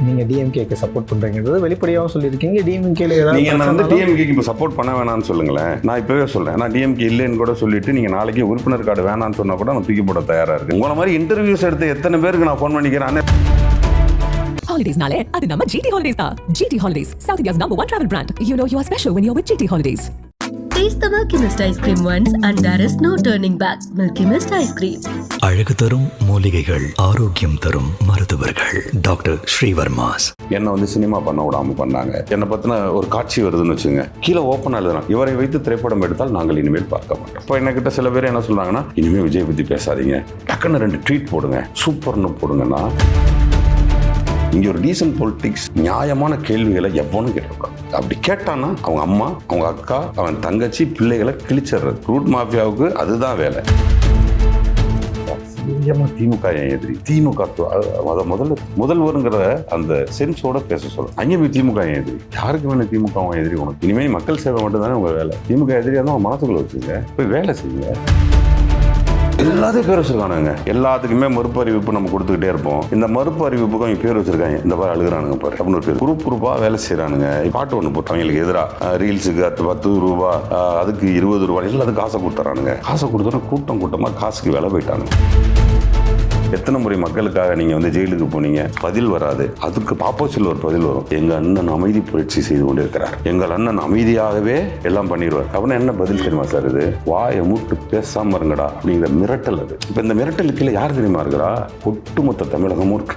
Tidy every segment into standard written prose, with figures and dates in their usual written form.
நீங்க டிஎம்கேக்கு சப்போர்ட் பண்றீங்கிறது வெளிப்படையாகவும் சொல்லியிருக்கீங்க. டிஎம்கேல நீங்க என்ன வந்து டிஎம்கேக்கு இப்போ சப்போர்ட் பண்ண வேணாம்னு சொல்லுங்களேன். நான் இப்பவே சொல்றேன், நான் டிஎம்கே இல்லைன்னு கூட சொல்லிட்டு நீங்க நாளைக்கு உறுப்பினர் கார்டு வேணாம்னு சொன்னா கூட நான் தூக்கி போட தயாரா இருக்கு. உங்களை மாதிரி இன்டர்வியூஸ் எடுத்து எத்தனை பேருக்கு நான் ஃபோன் பண்ணிக்கிறேன். Holidays-nale, adu namma GT Holidays da. GT Holidays, South India's #1 travel brand. You know you are special when you're with GT Holidays. Taste the Milky Mist ice cream once and there is no turning back. Milky Mist ice cream. அழகு தரும் மூலிகைகள், ஆரோக்கியம் தரும் மருத்துவர்கள். Doctor Srivarma's. என்ன வந்து cinema பண்ண விடாம பண்ணாங்க. என்னை பத்தின ஒரு காட்சி வருதுன்னு வச்சுங்க, கீழே ஓப்பன் எழுதுறாங்க, இவரை வைத்து திரைப்படம் எடுத்தால் நாங்கள் இனிமேல் பார்க்க மாட்டோம். இப்போ என்கிட்ட சில பேர் என்ன சொல்றாங்கன்னா, இனிமேல் விஜய் பத்தி பேசாதீங்க, டக்குன்னு 2 ட்வீட் போடுங்க, சூப்பர்னு போடுங்கன்னா. இங்கே ஒரு டீசன்ட் பொலிட்டிக்ஸ், நியாயமான கேள்விகளை எவ்வளோ கேட்டிருக்கான். அப்படி கேட்டான்னா அவங்க அம்மா, அவங்க அக்கா, அவன் தங்கச்சி, பிள்ளைகளை கிழிச்சிடுறது. ரூட் மாஃபியாவுக்கு அதுதான் வேலை. திமுக எதிரி, திமுக முதல்வருங்கிற அந்த சென்ஸோட பேச சொல்ல. அங்கே போய் திமுக எதிரி, யாருக்கு வேணும் திமுக எதிரி? உனக்கு இனிமேல் மக்கள் சேவை மட்டும் தானே உங்க வேலை. திமுக எதிரியா தான் மனசுக்குள்ள வச்சுங்க, போய் வேலை செய்யுங்க. எல்லாத்தையும் பேர் வச்சிருக்கானுங்க. எல்லாத்துக்குமே மறுப்பு அறிவிப்பு நம்ம கொடுத்துக்கிட்டே இருப்போம். இந்த மறுப்பு அறிவிப்புக்கு அவங்க பேர் வச்சிருக்காங்க. இந்த மாதிரி அழுகுறானுங்க பாரு அப்படின்னு ஒரு பேர். குரூப்பா வேலை செய்யறானுங்க. பாட்டு ஒன்று போட்டு அவங்களுக்கு எதிராக ரீல்ஸுக்கு 10 ரூபா, அதுக்கு 20 ரூபா, எல்லாத்துக்கும் காசை கொடுத்துறானுங்க. காசை கொடுத்தோன்னா கூட்டமா காசுக்கு வேலை போயிட்டானுங்க. எத்தனை முறை மக்களுக்காக நீங்க வந்து ஜெயிலுக்கு போனீங்க, பதில் வராது. அதுக்கு ஆப்போசிட்ல ஒரு பதில் வரும். எங்க அண்ணன் அமைதி புரட்சி செய்து கொண்டு இருக்கிறார், எங்கள் அண்ணன் அமைதியாகவே எல்லாம் பண்ணிடுவார். அப்படின்னா என்ன பதில் தெரியுமா சார்? இது வாயை மூட்டு பேசாம இருங்கடா அப்படிங்கிற மிரட்டல். அது இப்ப இந்த மிரட்டலுக்கு யார் தெரியுமா இருக்கிறா? ஒட்டுமொத்த தமிழகமும் இருக்கு.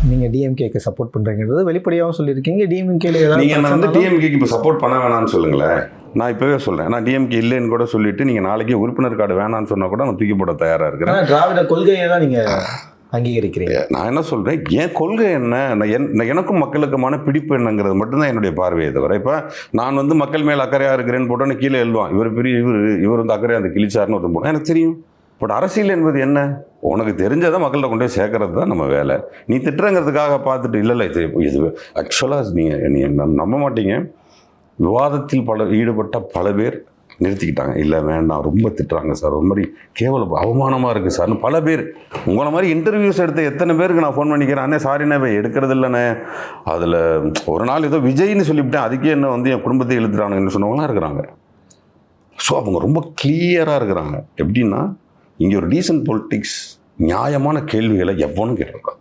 நீங்க டிஎம்கேக்கு சப்போர்ட் பண்றீங்கிறது வெளிப்படையாகவும் சொல்லியிருக்கீங்க. டிஎம்கேல நீங்க என்ன வந்து டிஎம்கேக்கு இப்போ சப்போர்ட் பண்ண வேணாம்னு சொல்லுங்களேன். நான் இப்பவே சொல்றேன், நான் டிஎம்கே இல்லைன்னு கூட சொல்லிட்டு நீங்க நாளைக்கு உறுப்பினர் கார்டு வேணாம்னு சொன்னா கூட நான் தூக்கி போட தயாரா இருக்கிறேன். திராவிட கொள்கையை தான் நீங்க அங்கீகரிக்கிறீங்க. நான் என்ன சொல்றேன், என் கொள்கை என்ன, எனக்கும் மக்களுக்குமான பிடிப்பு என்னங்கிறது மட்டும்தான் என்னுடைய பார்வையை தவிர. இப்போ நான் வந்து மக்கள் மேல் அக்கறையா இருக்கிறேன்னு போட்டோன்னு கீழே எழுதுவான், இவர் பெரிய இவர் வந்து அக்கறையா அந்த கிழிச்சாருன்னு ஒருத்தன் போட்டோம். எனக்கு தெரியும். பட் அரசியல் என்பது என்ன? உனக்கு தெரிஞ்சதை மக்கள்கிட்ட கொண்டு போய் சேர்க்கறது தான் நம்ம வேலை. நீ திட்டுறங்கிறதுக்காக பார்த்துட்டு இல்லை இது ஆக்சுவலாக நீங்கள் நம்ப மாட்டீங்க, விவாதத்தில் ஈடுபட்ட பல பேர் நிறுத்திக்கிட்டாங்க. இல்லை வேண்டாம், ரொம்ப திட்டுறாங்க சார், ஒரு மாதிரி கேவலம் அவமானமாக இருக்குது சார்னு பல பேர். உங்களை மாதிரி இன்டர்வியூஸ் எடுத்த எத்தனை பேருக்கு நான் ஃபோன் பண்ணிக்கிறேன், அண்ணே சாரிண்ணே எடுக்கிறது இல்லைண்ணே. அதில் ஒரு நாள் ஏதோ விஜய்னு சொல்லிவிட்டேன், அதுக்கே என்ன வந்து என் குடும்பத்தை இழுத்துறானுங்கன்னு சொன்னவங்களாம் இருக்கிறாங்க. ஸோ அவங்க ரொம்ப கிளியராக இருக்கிறாங்க. எப்படின்னா, இங்கே ஒரு டீசன்ட் பொலிட்டிக்ஸ், நியாயமான கேள்விகளை எவ்வளோ கேட்டிருக்காங்க.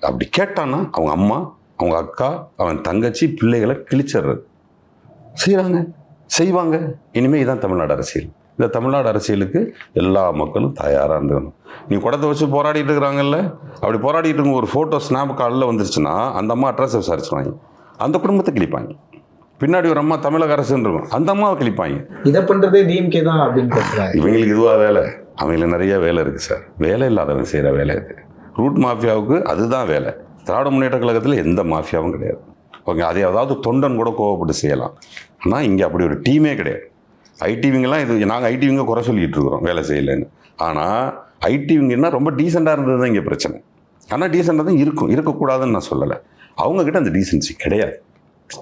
அப்படி கேட்டான்னா அவங்க அம்மா, அவங்க அக்கா, அவன் தங்கச்சி, பிள்ளைகளை கிழிச்சிடுறது. செய்வாங்க. இனிமேல் இதுதான் தமிழ்நாடு அரசியல். இந்த தமிழ்நாடு அரசியலுக்கு எல்லா மக்களும் தயாராக இருந்துக்கணும். நீ குடத்தை வச்சு போராடிட்டு இருக்கிறாங்கல்ல, அப்படி போராடிட்டு இருக்க ஒரு ஃபோட்டோ ஸ்னாப் காலில் வந்துருச்சுன்னா அந்த அம்மா அட்ரஸ் விசாரிச்சுருவாங்க, அந்த குடும்பத்தை கிழிப்பாங்க. பின்னாடி ஒரு அம்மா தமிழக அரசுன்னு இருக்கும், அந்த அம்மாவை கிழிப்பாங்க. இதை பண்ணுறதே டிஎம்கே தான் அப்படின்னு பேசுகிறாங்க. இவங்களுக்கு இதுவாக வேலை, அவங்களுக்கு நிறைய வேலை இருக்குது சார். வேலை இல்லாதவன் செய்கிற வேலை இது. ரூட் மாஃபியாவுக்கு அதுதான் வேலை. திராவிட முன்னேற்ற கழகத்தில் எந்த மாஃபியாவும் கிடையாது. ஓகே, அதை ஏதாவது தொண்டன் கூட கோவப்பட்டு செய்யலாம். ஆனால் இங்கே அப்படி ஒரு டீமே கிடையாது. ஐடிவிங்கெல்லாம் இது நாங்கள் ஐடிவிங்க குறை சொல்லிக்கிட்டு இருக்கிறோம் வேலை செய்யலைன்னு. ஆனால் ஐடிவிங்கன்னா ரொம்ப டீசெண்டாக இருந்தது தான் இங்கே பிரச்சனை. ஆனால் டீசெண்டாக தான் இருக்கக்கூடாதுன்னு நான் சொல்லலை. அவங்கக்கிட்ட அந்த டீசென்சி கிடையாது.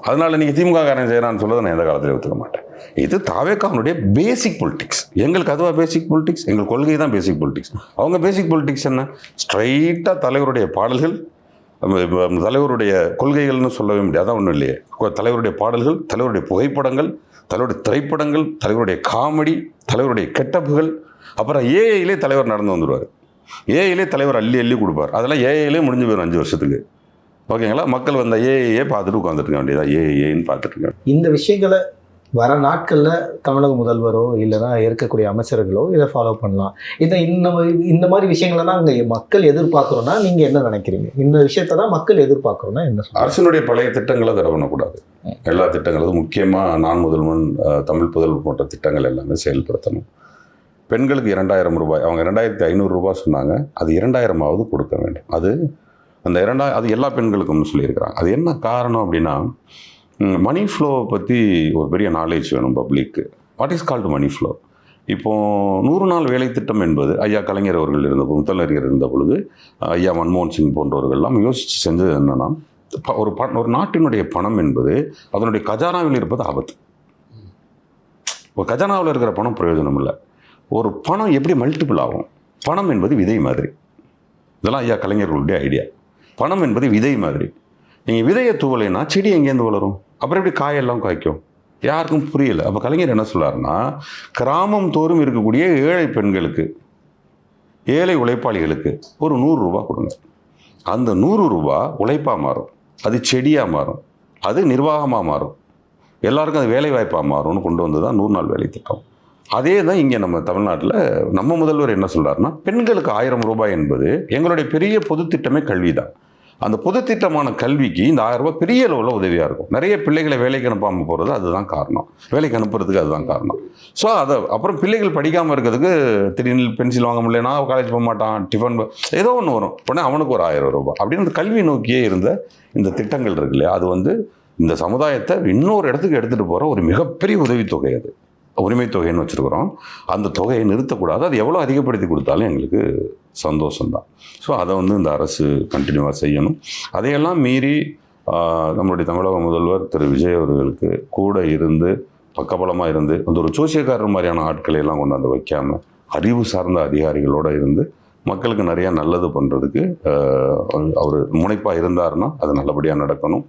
அதனால் நீங்கள் திமுக காரன் செய்கிறான்னு சொல்லுறதை நான் எந்த காலத்தில் ஒத்துக்க மாட்டேன். இது தாவேக்காவுடைய பேசிக் பொலிட்டிக்ஸ். எங்களுக்கு அதுவாக பேசிக் பொலிட்டிக்ஸ், எங்கள் கொள்கை தான் பேசிக் பொலிட்டிக்ஸ். அவங்க பேசிக் பொலிட்டிக்ஸ் என்ன? ஸ்ட்ரைட்டாக தலைவருடைய பாடல்கள், தலைவருடைய கொள்கைகள்னு சொல்லவே முடியாது. அதான் ஒன்றும் இல்லையே. தலைவருடைய பாடல்கள், தலைவருடைய புகைப்படங்கள், தலைவருடைய திரைப்படங்கள், தலைவருடைய காமெடி, தலைவருடைய கெட்டப்புகள். அப்புறம் ஏஐலே தலைவர் நடந்து வந்துடுவார். ஏஐலே தலைவர் அள்ளி கொடுப்பார். அதெல்லாம் ஏஐலே முடிஞ்சு போயிடும் 5 வருஷத்துக்கு. ஓகேங்களா? மக்கள் வந்த ஏஐயே பார்த்துட்டு உட்காந்துருக்க வேண்டியதான். ஏஐன்னு பார்த்துட்டு இந்த விஷயங்களை வர நாட்களில் தமிழக முதல்வரோ இல்லைனா இருக்கக்கூடிய அமைச்சர்களோ இதை ஃபாலோ பண்ணலாம். இந்த மாதிரி விஷயங்களை தான் அங்கே மக்கள் எதிர்பார்க்குறோன்னா நீங்கள் என்ன நினைக்கிறீங்க? இந்த விஷயத்தை தான் மக்கள் எதிர்பார்க்குறோன்னா என்ன? அரசினுடைய பழைய திட்டங்களை தடை பண்ணக்கூடாது. எல்லா திட்டங்களும் முக்கியமாக நான் முதல்வன், தமிழ் புதல்வர் போன்ற திட்டங்கள் எல்லாமே செயல்படுத்தணும். பெண்களுக்கு 2000 ரூபாய், அவங்க 2500 ரூபாய் சொன்னாங்க, அது 2000ஆவது கொடுக்க வேண்டும். அது அந்த 2000 அது எல்லா பெண்களுக்கும் சொல்லியிருக்கிறாங்க. அது என்ன காரணம் அப்படின்னா, மணி ஃப்ளோவை பற்றி ஒரு பெரிய நாலேஜ் வேணும் பப்ளிக்கு. What is called money flow? இப்போது 100 நாள் வேலை திட்டம் என்பது ஐயா கலைஞர் அவர்கள் இருந்தபோது, முதலமைச்சர் இருந்த பொழுது ஐயா மன்மோகன் சிங் போன்றவர்கள்லாம் யோசித்து செஞ்சது என்னென்னா, ஒரு நாட்டினுடைய பணம் என்பது அதனுடைய கஜானாவில் இருப்பது ஆபத்து. ஒரு கஜானாவில் இருக்கிற பணம் பிரயோஜனம் இல்லை. ஒரு பணம் எப்படி மல்டிபிள் ஆகும்? பணம் என்பது விதை மாதிரி. இதெல்லாம் ஐயா கலைஞர்களுடைய ஐடியா. பணம் என்பது விதை மாதிரி. நீங்கள் விதையை தூவலைன்னா செடி எங்கேருந்து வளரும்? அப்புறம் எப்படி காயெல்லாம் காய்க்கும்? யாருக்கும் புரியல. அப்போ கலைஞர் என்ன சொல்றாருன்னா, கிராமம் தோறும் இருக்கக்கூடிய ஏழை பெண்களுக்கு, ஏழை உழைப்பாளிகளுக்கு ஒரு 100 ரூபா கொடுங்க. அந்த 100 ரூபா உழைப்பாக மாறும், அது செடியாக மாறும், அது நிர்வாகமாக மாறும், எல்லாருக்கும் அது வேலை வாய்ப்பாக மாறும்னு கொண்டு வந்து தான் 100 நாள் வேலை திட்டம். அதே தான் இங்கே நம்ம தமிழ்நாட்டில் நம்ம முதல்வர் என்ன சொல்கிறாருன்னா, பெண்களுக்கு 1000 ரூபாய் என்பது எங்களுடைய பெரிய பொதுத்திட்டமே கல்வி தான். அந்த பொதுத்திட்டமான கல்விக்கு இந்த 1000 ரூபாய் பெரிய அளவில் உதவியாக இருக்கும். நிறைய பிள்ளைகளை வேலைக்கு அனுப்பாமல் போகிறது அதுதான் காரணம், வேலைக்கு அனுப்புறதுக்கு அதுதான் காரணம். ஸோ அதை அப்புறம் பிள்ளைகள் படிக்காமல் இருக்கிறதுக்கு திடீர்னு பென்சில் வாங்க முடியலன்னா காலேஜ் போக மாட்டான், டிஃபன் ஏதோ ஒன்று வரும், உடனே அவனுக்கு ஒரு 1000 ரூபாய் அப்படின்னு அந்த கல்வி நோக்கியே இருந்த இந்த திட்டங்கள் இருக்கு இல்லையா, அது வந்து இந்த சமுதாயத்தை இன்னொரு இடத்துக்கு எடுத்துகிட்டு போகிற ஒரு மிகப்பெரிய உதவித்தொகை. அது உரிமை தொகைன்னு வச்சுருக்கிறோம். அந்த தொகையை நிறுத்தக்கூடாது. அது எவ்வளோ அதிகப்படுத்தி கொடுத்தாலும் எங்களுக்கு சந்தோஷம்தான். ஸோ அதை வந்து இந்த அரசு கண்டினியூவாக செய்யணும். அதையெல்லாம் மீறி நம்மளுடைய தமிழக முதல்வர் திரு விஜய் அவர்களுக்கு கூட இருந்து பக்கபலமாக இருந்து அந்த ஒரு ஜோசியக்காரர் மாதிரியான ஆட்களை எல்லாம் கொண்டாந்து வைக்காமல் அறிவு சார்ந்த அதிகாரிகளோடு இருந்து மக்களுக்கு நிறையா நல்லது பண்ணுறதுக்கு அவர் முனைப்பாக இருந்தாருன்னா அது நல்லபடியாக நடக்கணும்.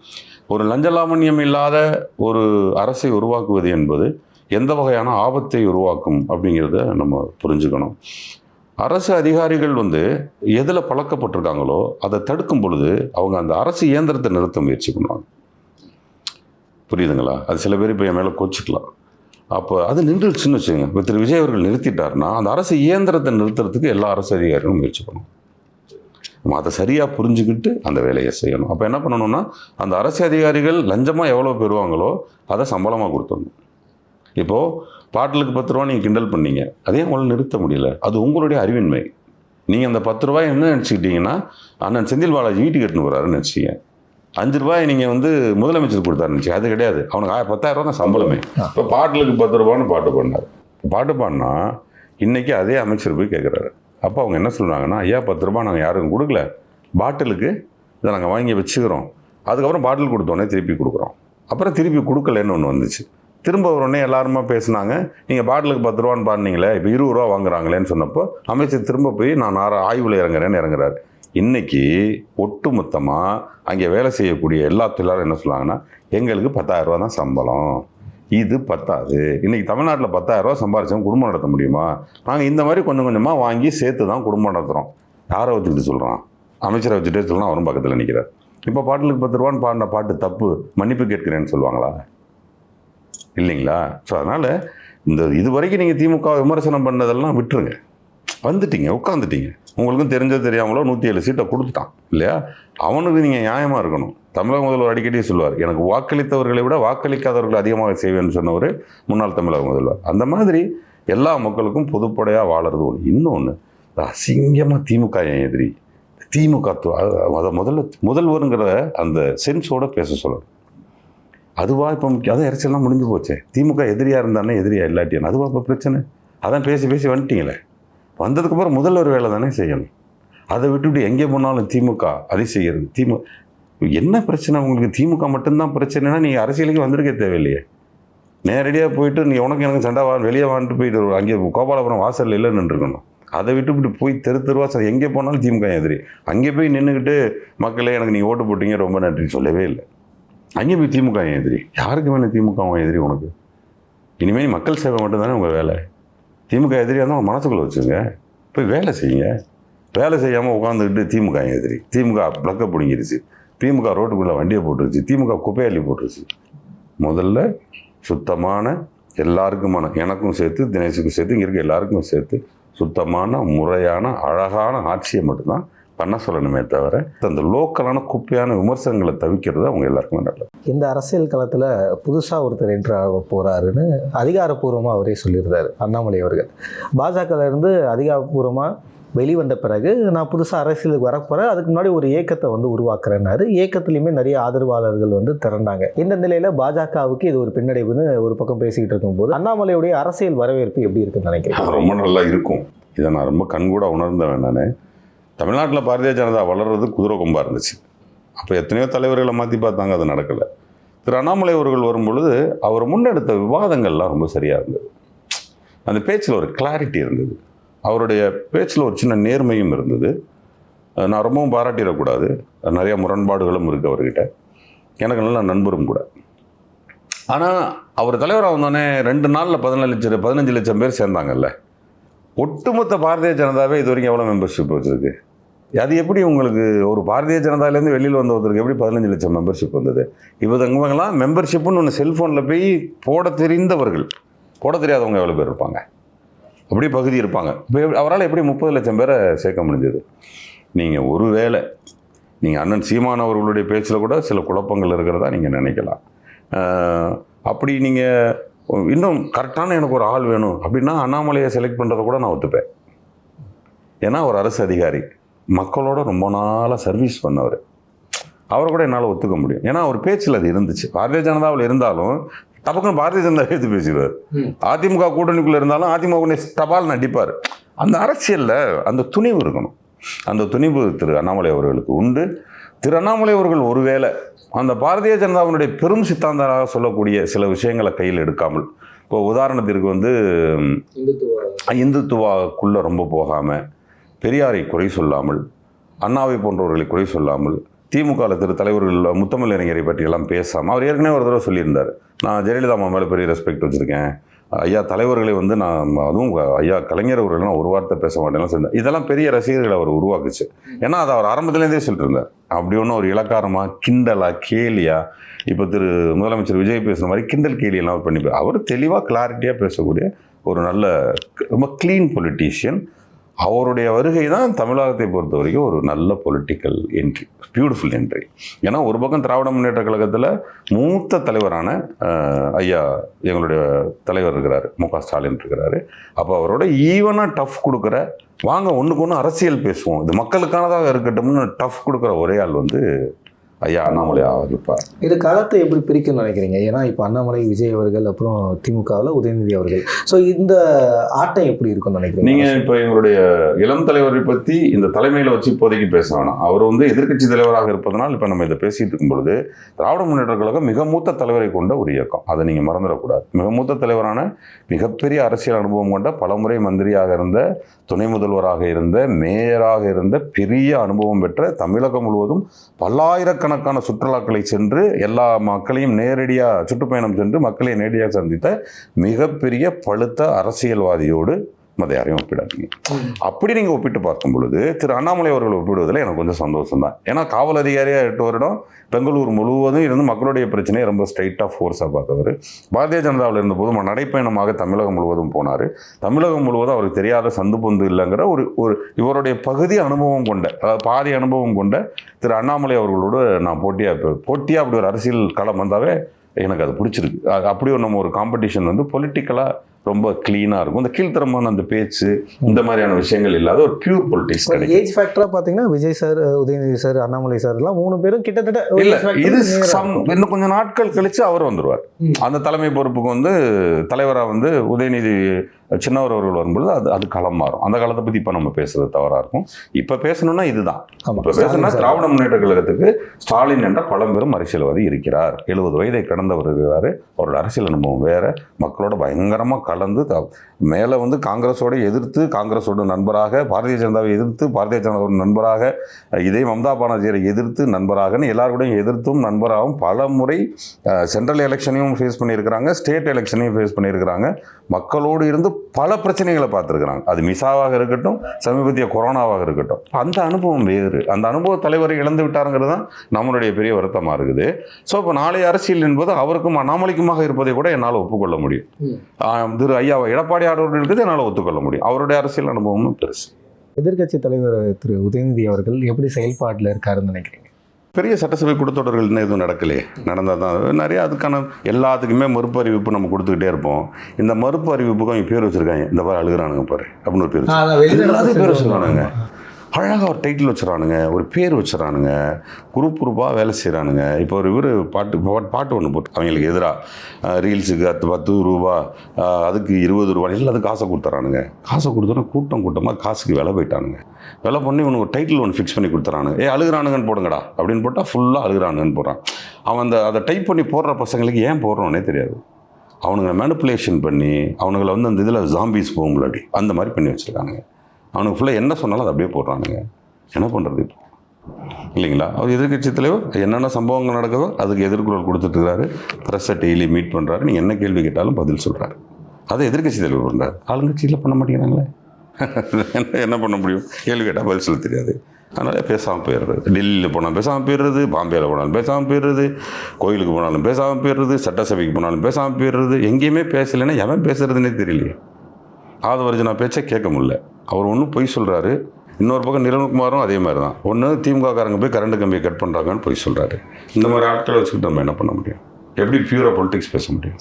ஒரு லஞ்சலாமண்யம் இல்லாத ஒரு அரசை உருவாக்குவது என்பது எந்த வகையான ஆபத்தை உருவாக்கும் அப்படிங்கிறத நம்ம புரிஞ்சுக்கணும். அரசு அதிகாரிகள் வந்து எதில் பழக்கப்பட்டிருக்காங்களோ அதை தடுக்கும் பொழுது அவங்க அந்த அரசு இயந்திரத்தை நிறுத்த முயற்சி பண்ணுவாங்க. புரியுதுங்களா? அது சில பேர் இப்போ என் மேலே கோச்சிக்கலாம். அப்போ அது நின்றுச்சுன்னு வச்சுங்க, இப்போ திரு விஜய் அவர்கள் நிறுத்திட்டாருன்னா அந்த அரசு இயந்திரத்தை நிறுத்துறதுக்கு எல்லா அரசு அதிகாரிகளும் முயற்சி பண்ணணும். நம்ம அதை சரியாக புரிஞ்சுக்கிட்டு அந்த வேலையை செய்யணும். அப்போ என்ன பண்ணணும்னா, அந்த அரசு அதிகாரிகள் லஞ்சமாக எவ்வளோ பெறுவாங்களோ அதை சம்பளமாக கொடுத்துடணும். இப்போது பாட்டிலுக்கு 10 ரூபா நீங்கள் கிண்டல் பண்ணீங்க, அதே உங்களால் நிறுத்த முடியல. அது உங்களுடைய அறிவின்மை. நீங்கள் அந்த 10 ரூபாய் என்ன நினச்சிக்கிட்டீங்கன்னா, அண்ணன் செந்தில் பாலாஜி வீட்டுக்கு எட்டுன்னு போகிறாருன்னு நினச்சிங்க. 5 ரூபாய் நீங்கள் வந்து முதலமைச்சர் கொடுத்தாருன்னு நினச்சி, அது கிடையாது. அவனுக்கு 10,000 ரூபா தான் சம்பளமே. இப்போ பாட்டிலுக்கு 10 ரூபான்னு பாட்டு பாடினார். பாட்டு பாடினா இன்றைக்கி அதே அமைச்சர் போய் கேட்குறாரு. அப்போ அவங்க என்ன சொல்கிறாங்கன்னா, ஐயா 10 ரூபா நாங்கள் யாருக்கும் கொடுக்கல, பாட்டிலுக்கு இதை நாங்கள் வாங்கி வச்சுக்கிறோம், அதுக்கப்புறம் பாட்டில் கொடுத்தோன்னே திருப்பி கொடுக்குறோம். அப்புறம் திருப்பி கொடுக்கலன்னு ஒன்று வந்துச்சு. திரும்ப உடனே எல்லாருமா பேசினாங்க, நீங்கள் பாட்டிலுக்கு 10 ரூபான்னு பாடினீங்களே, இப்போ 20 ரூபா வாங்குறாங்களேன்னு சொன்னப்போ அமைச்சர் திரும்ப போய் நான் ஆய்வில் இறங்குறாரு. இன்றைக்கி ஒட்டு மொத்தமாக அங்கே வேலை செய்யக்கூடிய எல்லா தொழிலாளரும் என்ன சொல்லுவாங்கன்னா, எங்களுக்கு 10,000 ரூபா தான் சம்பளம், இது பத்தாது. இன்றைக்கி தமிழ்நாட்டில் 10,000 ரூபா சம்பாரிச்சவங்க குடும்பம் நடத்த முடியுமா? நாங்கள் இந்த மாதிரி கொஞ்சம் கொஞ்சமாக வாங்கி சேர்த்து தான் குடும்பம் நடத்துகிறோம். யாரை வச்சுக்கிட்டு சொல்கிறான்? அமைச்சரை வச்சுட்டே சொல்லலாம், அவரும் பக்கத்தில் நிற்கிறார். இப்போ பாட்டிலுக்கு 10 ரூபான்னு பாடின பாட்டு தப்பு, மன்னிப்பு கேட்கிறேன்னு சொல்லுவாங்களா? இல்லைங்களா? ஸோ அதனால் இது வரைக்கும் நீங்கள் திமுக விமர்சனம் பண்ணதெல்லாம் விட்டுருங்க. வந்துட்டீங்க, உட்காந்துட்டீங்க. உங்களுக்கும் தெரிஞ்சோ தெரியாமலோ 107 சீட்டை கொடுத்துட்டான் இல்லையா? அவனுக்கு நீங்கள் நியாயமாக இருக்கணும். தமிழக முதல்வர் அடிக்கடி சொல்லுவார், எனக்கு வாக்களித்தவர்களை விட வாக்களிக்காதவர்கள் அதிகமாக செய்வேன்னு சொன்னவர் முன்னாள் தமிழக முதல்வர். அந்த மாதிரி எல்லா மக்களுக்கும் பொதுப்படையாக வாழறது ஒன்று. இன்னொன்று, அசிங்கமாக திமுக எதிரி, திமுக அதை முதல்வருங்கிற அந்த சென்ஸோடு பேச சொல்லணும். அதுவா இப்போ அதான் அரசியல்லாம் முடிஞ்சு போச்சே. திமுக எதிரியாக இருந்தானே எதிரியா இல்லாட்டியானே, அதுவா இப்போ பிரச்சனை? அதான் பேசி பேசி வந்துட்டீங்களே. வந்ததுக்கப்புறம் முதல்வர் வேலை தானே செய்யணும். அதை விட்டுவிட்டு எங்கே போனாலும் திமுக அதை செய்கிறது. என்ன பிரச்சனை உங்களுக்கு? திமுக மட்டும்தான் பிரச்சனைனா நீங்கள் அரசியலுக்கு வந்திருக்க தேவையில்லையே. நேரடியாக போயிட்டு நீ உனக்கு எனக்கு சண்டை வெளியே வாங்கிட்டு போயிட்டு அங்கே கோபாலபுரம் வாசலில் இல்லை நின்றுருக்கணும். அதை விட்டுவிட்டு போய் தெருவா சார் எங்கே போனாலும் திமுக எதிரி. அங்கே போய் நின்றுக்கிட்டு மக்களே எனக்கு நீங்கள் ஓட்டு போட்டீங்க ரொம்ப நன்றி சொல்லவே இல்லை. அங்கே போய் திமுக எதிரி. யாருக்கு வேணும் திமுக எதிரி உனக்கு? இனிமேல் மக்கள் சேவை மட்டும்தானே உங்கள் வேலை. திமுக எதிரியாக இருந்தால் உங்கள் மனசுக்குள்ளே வச்சுங்க, போய் வேலை செய்யுங்க. வேலை செய்யாமல் உட்காந்துக்கிட்டு திமுக எதிரி, திமுக பிளக்கை பிடிங்கிருச்சு, திமுக ரோட்டுக்குள்ளே வண்டியை போட்டுருச்சு, திமுக குப்பையள்ளி போட்டுருச்சு. முதல்ல சுத்தமான எல்லாருக்குமான, எனக்கும் சேர்த்து தினேஷுக்கும் சேர்த்து இங்கே இருக்க எல்லாருக்கும் சேர்த்து சுத்தமான முறையான அழகான ஆட்சியை மட்டும்தான் பண்ண சொல்லணுமே தவிர அந்த லோக்கலான குப்பையான விமர்சனங்களை தவிர்க்கிறது அவங்க எல்லாருக்குமே நல்லது. இந்த அரசியல் களத்தில் புதுசாக ஒருத்தர் என்ட்ரு ஆக போகிறாருன்னு அதிகாரப்பூர்வமாக அவரே சொல்லியிருந்தார் அண்ணாமலை அவர்கள். பாஜகலேருந்து அதிகாரப்பூர்வமாக வெளிவந்த பிறகு நான் புதுசாக அரசியலுக்கு வரப்போகிறேன், அதுக்கு முன்னாடி ஒரு இயக்கத்தை உருவாக்குறேன்னாரு. இயக்கத்துலேயுமே நிறைய ஆதரவாளர்கள் திரண்டாங்க. இந்த நிலையில் பாஜகவுக்கு இது ஒரு பின்னடைவுன்னு ஒரு பக்கம் பேசிக்கிட்டு இருக்கும்போது அண்ணாமலையுடைய அரசியல் வரவேற்பு எப்படி இருக்குன்னு நினைக்கிறேன்? ரொம்ப நல்லா இருக்கும். இதை நான் ரொம்ப கண்கூட உணர்ந்தவன். நான் தமிழ்நாட்டில் பாரதிய ஜனதா வளர்றது குதிரை கொம்பாக இருந்துச்சு. அப்போ எத்தனையோ தலைவர்களை மாற்றி பார்த்தாங்க, அது நடக்கலை. திரு அண்ணாமலை அவர்கள் வரும்பொழுது அவர் முன்னெடுத்த விவாதங்கள்லாம் ரொம்ப சரியாக இருந்தது. அந்த பேச்சில் ஒரு கிளாரிட்டி இருந்தது, அவருடைய பேச்சில் ஒரு சின்ன நேர்மையும் இருந்தது. நான் ரொம்பவும் பாராட்டிடக்கூடாது, நிறைய முரண்பாடுகளும் இருக்குது அவர்கிட்ட. எனக்கு நல்ல நண்பரும் கூட. ஆனால் அவர் தலைவராக வந்தோடனே 2 நாளில் 15 லட்சம் பேர் சேர்ந்தாங்கல்ல. ஒட்டுமொத்த பாரதிய ஜனதாவே இது வரைக்கும் எவ்வளோ மெம்பர்ஷிப் வச்சுருக்கு? அது எப்படி உங்களுக்கு ஒரு பாரதிய ஜனதாலேருந்து வெளியில் வந்த ஒருத்தருக்கு எப்படி 15 லட்சம் மெம்பர்ஷிப் வந்தது? இவங்கெல்லாம் மெம்பர்ஷிப்புன்னு ஒன்று செல்ஃபோனில் போய் போட தெரிந்தவர்கள், போட தெரியாதவங்க எவ்வளோ பேர் இருப்பாங்க? அப்படி பகுதி இருப்பாங்க. இப்போ அவரால் எப்படி 30 லட்சம் பேரை சேர்க்க முடிஞ்சது? நீங்கள் ஒருவேளை நீங்கள் அண்ணன் சீமான் அவர்களுடைய பேச்சில் கூட சில குழப்பங்கள் இருக்கிறதா நீங்கள் நினைக்கலாம். அப்படி நீங்கள் இன்னும் கரெக்டான எனக்கு ஒரு ஆள் வேணும் அப்படின்னா அண்ணாமலையை செலக்ட் பண்ணுறதை கூட நான் ஒத்துப்பேன். ஏன்னா ஒரு அரசு அதிகாரி, மக்களோட ரொம்ப நாளாக சர்வீஸ் பண்ணவர், அவரை கூட என்னால் ஒத்துக்க முடியும். ஏன்னா அவர் பேச்சில் அது இருந்துச்சு. பாரதிய ஜனதாவில் இருந்தாலும் டபக்குன்னு பாரதிய ஜனதா எடுத்து பேசிடுவார். அதிமுக கூட்டணிக்குள்ளே இருந்தாலும் அதிமுக டபால் நடிப்பார். அந்த அரசியலில் அந்த துணிவு இருக்கணும். அந்த துணிவு திரு அண்ணாமலை அவர்களுக்கு உண்டு. திரு அண்ணாமலை அவர்கள் ஒருவேளை அந்த பாரதிய ஜனதாவினுடைய பெரும் சித்தாந்தராக சொல்லக்கூடிய சில விஷயங்களை கையில் எடுக்காமல், இப்போ உதாரணத்திற்கு இந்துத்துவாக்குள்ளே ரொம்ப போகாமல், பெரியாரை குறை சொல்லாமல், அண்ணாவை போன்றவர்களை குறை சொல்லாமல், திமுக திரு தலைவர்கள் முத்தமிழ் அறிஞரை பற்றியெல்லாம் பேசாமல், அவர் ஏற்கனவே ஒரு தடவை சொல்லியிருந்தார், நான் ஜெயலலிதா அம்மா மேலே பெரிய ரெஸ்பெக்ட் வச்சுருக்கேன், ஐயா தலைவர்களை நான் அதுவும் ஐயா கலைஞர் அவர்கள்லாம் ஒரு வார்த்தை பேச மாட்டேன்லாம் சொன்னார். இதெல்லாம் பெரிய ரசிகர்களை அவர் உருவாக்குச்சு. ஏன்னா அதை அவர் ஆரம்பத்துலேருந்தே சொல்லிட்டு இருந்தார். அப்படி ஒன்றும் ஒரு இலக்காரமாக கிண்டலா கேலியா, இப்போ திரு முதலமைச்சர் விஜய் பேசுகிற மாதிரி கிண்டல் கேலியெல்லாம் அவர் பண்ணிப்பார். அவர் தெளிவாக கிளாரிட்டியாக பேசக்கூடிய ஒரு நல்ல ரொம்ப க்ளீன் பொலிட்டீஷியன். அவருடைய வருகை தான் தமிழகத்தை பொறுத்த வரைக்கும் ஒரு நல்ல பொலிட்டிக்கல் என்ட்ரி, பியூட்டிஃபுல் என்ட்ரி. ஏன்னா ஒரு பக்கம் திராவிட முன்னேற்ற கழகத்தில் மூத்த தலைவரான ஐயா எங்களுடைய தலைவர் இருக்கிறாரு, மு.க. ஸ்டாலின் இருக்கிறாரு. அப்போ அவரோட ஈவனாக டஃப் கொடுக்குற, வாங்க ஒன்றுக்கு ஒன்று அரசியல் பேசுவோம், இது மக்களுக்கானதாக இருக்கட்டும்னு டஃப் கொடுக்குற ஒரே ஆள் ஐயா அண்ணாமலை இருப்பார். இது காலத்தை எப்படி பிரிக்கணும்னு நினைக்கிறீங்க? ஏன்னா இப்போ அண்ணாமலை, விஜய் அவர்கள், அப்புறம் திமுகவில் உதயநிதி அவர்கள், ஸோ இந்த ஆட்டம் எப்படி இருக்கும்னு நினைக்கிறீங்க? நீங்கள் இப்போ எங்களுடைய இளம் தலைவரை பற்றி இந்த தலைமையில் வச்சு இப்போதைக்கு பேச வேணாம். அவர் எதிர்க்கட்சி தலைவராக இருப்பதனால் இப்போ நம்ம இதை பேசிட்டு இருக்கும் பொழுது, திராவிட முன்னேற்ற கழகம் மிக மூத்த தலைவரை கொண்ட ஒரு இயக்கம், அதை நீங்கள் மறந்துடக்கூடாது. மிக மூத்த தலைவரான, மிகப்பெரிய அரசியல் அனுபவம் கொண்ட, பலமுறை மந்திரியாக இருந்த, துணை முதல்வராக இருந்த, மேயராக இருந்த, பெரிய அனுபவம் பெற்ற, தமிழகம் முழுவதும் பல்லாயிரக்கணக்கான சுற்றுலாக்களை சென்று எல்லா மக்களையும் நேரடியாக சுற்றுப்பயணம் சென்று மக்களை நேரடியாக சந்தித்த மிகப்பெரிய பழுத்த அரசியல்வாதியோடு யாரையும் ஒப்பிடாதீங்க. அப்படி நீங்கள் ஒப்பிட்டு பார்க்கும் பொழுது திரு அண்ணாமலை அவர்கள் ஒப்பிடுவதில் எனக்கு கொஞ்சம் சந்தோஷம் தான். ஏன்னா காவல் அதிகாரியாக 8 வருடம் பெங்களூர் முழுவதும் இருந்து மக்களுடைய பிரச்சனையை ரொம்ப ஸ்ட்ரைட்டாக ஃபோர்ஸாக பார்த்தவர். பாரதிய ஜனதாவில் இருந்தபோது நடைப்பயணமாக தமிழகம் முழுவதும் போனார். தமிழகம் முழுவதும் அவருக்கு தெரியாத சந்து பொந்து இல்லைங்கிற ஒரு இவருடைய பகுதி அனுபவம் கொண்ட, அதாவது பாதி அனுபவம் கொண்ட திரு அண்ணாமலை அவர்களோடு நான் போட்டியாக அப்படி ஒரு அரசியல் களம் வந்தாவே எனக்கு அது பிடிச்சிருக்கு. அப்படி நம்ம ஒரு காம்படிஷன் பொலிட்டிக்கலாக ரொம்ப க்ளீனாக இருக்கும். இந்த கீழ்த்தரமான அந்த பேச்சு, இந்த மாதிரியான விஷயங்கள் இல்லாத ஒரு பியூர் பொலிட்டிக்ஸ். ஏஜ் ஃபேக்டராக பார்த்தீங்கன்னா Vijay sir, Udhayanidhi sir, Annamalai sir எல்லாம் 3 பேரும் கிட்டத்தட்ட இல்லை. இது இன்னும் கொஞ்சம் நாட்கள் கழிச்சு அவர் வந்துடுவார். அந்த தலைமை பொறுப்புக்கு தலைவராக உதயநிதி சின்னவர் அவர்கள் வரும்பொழுது அது களம் மாறும். அந்த காலத்தை பற்றி இப்போ நம்ம பேசுறது தவறாக இருக்கும். இப்போ பேசணும்னா இதுதான். இப்போ பேசணும்னா திராவிட முன்னேற்ற கழகத்துக்கு ஸ்டாலின் என்ற பழம்பெரும் அரசியல்வாதி இருக்கிறார். 70 வயதை கடந்தவர் இருக்கிறார். அவரோட அரசியல் அனுபவம் வேற. மக்களோட பயங்கரமாக கலந்து மேலே காங்கிரஸோட எதிர்த்து, காங்கிரஸோட நண்பராக, பாரதிய ஜனதாவை எதிர்த்து, பாரதிய ஜனதாவோட நண்பராக, இதே மம்தா பானர்ஜியை எதிர்த்து நண்பராகன்னு எல்லாருக்கூடையும் எதிர்த்தும் நண்பராகவும் பல முறை சென்ட்ரல் எலெக்ஷனையும் ஃபேஸ் பண்ணியிருக்கிறாங்க, ஸ்டேட் எலெக்ஷனையும் ஃபேஸ் பண்ணியிருக்கிறாங்க. மக்களோடு இருந்து பல பிரச்சனைகளை பார்த்துருக்குறாங்க. அது மிசாவாக இருக்கட்டும், சமீபத்திய கொரோனாவாக இருக்கட்டும். அந்த அனுபவம் வேறு. அந்த அனுபவ தலைவரை இழந்து விட்டாருங்கிறது தான் நம்மளுடைய பெரிய வருத்தமாக இருக்குது. ஸோ இப்போ நாளைய அரசியல் என்பது அவருக்கும் அண்ணாமலைக்குமாக இருப்பதை கூட என்னால் ஒப்புக்கொள்ள முடியும். திரு ஐயா எடப்பாடி ஆடவர் இருக்குது, என்னால் ஒத்துக்கொள்ள முடியும். அவருடைய அரசியல் அனுபவமும் பெருசு. எதிர்க்கட்சி தலைவர் திரு உதயநிதி அவர்கள் எப்படி செயல்பாட்டில் இருக்காருன்னு நினைக்கிறீங்க? பெரிய சட்டசபை கூட்டத்தொடர்கள் இன்னும் எதுவும் நடக்கலையே. நடந்தால் தான் நிறைய அதுக்கான எல்லாத்துக்குமே மறுப்பு அறிவிப்பு நம்ம கொடுத்துக்கிட்டே இருப்போம். இந்த மறுப்பு அறிவிப்புக்கும் அவங்க பேர் வச்சுருக்காங்க, இந்த மாதிரி அழுகிறானுங்க பாரு அப்படின்னு ஒரு பேர் எல்லாத்தையும் பேர் வச்சுருக்கானுங்க. அழகாக ஒரு டைட்டில் வச்சுறானுங்க, ஒரு பேர் வச்சுறானுங்க, குரூப்பாக வேலை செய்கிறானுங்க. இப்போ ஒரு இவர் பாட்டு ஒன்று போட்டு அவங்களுக்கு எதிராக ரீல்ஸுக்கு 10 ரூபா, அதுக்கு 20 ரூபா, எல்லாத்துக்கும் காசை கொடுத்துறானுங்க. காசை கொடுத்தோன்னா கூட்டமாக காசுக்கு விலை போயிட்டானுங்க. விலை பண்ணி இவனுக்கு ஒரு டைட்டில் ஒன்று ஃபிக்ஸ் பண்ணி கொடுத்துறானுங்க. அழுகிறானுங்கன்னு போடுங்கடா அப்படின்னு போட்டால் ஃபுல்லாக அழுகிறானுங்கன்னு போடுறான். அவன் அதை டைப் பண்ணி போடுற பசங்களுக்கு ஏன் போடுறோன்னே தெரியாது. அவனுங்களை மேனிப்புலேஷன் பண்ணி அவனுங்களை அந்த இதில் ஜாம்பிஸ் போகும்லாடி அந்த மாதிரி பண்ணி வச்சுருக்கானுங்க. அவனுக்கு ஃபுல்லாக என்ன சொன்னாலும் அதை அப்படியே போடுறானுங்க. என்ன பண்ணுறது இப்போ இல்லைங்களா? அவர் எதிர்கட்சி தலைவர் என்னென்ன சம்பவங்கள் நடக்குதோ அதுக்கு எதிர்குரல் கொடுத்துட்ருக்காரு. ப்ரெஸ்ஸை டெய்லி மீட் பண்ணுறாரு. நீங்கள் என்ன கேள்வி கேட்டாலும் பதில் சொல்கிறாரு. அதை எதிர்கட்சி தலைவர் பண்ணுறாரு. ஆளுங்கட்சியில் பண்ண மாட்டேங்கிறாங்களே. என்ன பண்ண முடியும்? கேள்வி கேட்டால் பதில் சொல்ல தெரியாது. அதனால் பேசாமல் போயிடுறது. டெல்லியில் போனால் பேசாமல் போயிடுறது, பாம்பேயில் போனாலும் பேசாமல் போயிடுறது, கோயிலுக்கு போனாலும் பேசாமல் போயிடுறது, சட்டசபைக்கு போனாலும் பேசாமல் போயிடுறது. எங்கேயுமே பேசலைன்னா எவன் பேசுறதுன்னே தெரியலையே. ஆதவர்ஜனா பேச்சை கேட்க முடியல. அவர் ஒன்றும் பொய் சொல்கிறாரு. இன்னொரு பக்கம் நிர்மல்குமாரும் அதே மாதிரி தான். ஒன்று திமுககாரங்க போய் கரண்ட் கம்பியை கட் பண்ணுறாங்கன்னு பொய் சொல்கிறாரு. இந்த மாதிரி ஆட்களை வச்சுக்கிட்டு நம்ம என்ன பண்ண முடியும்? எப்படி பியூராக பொலிட்டிக்ஸ் பேச முடியும்?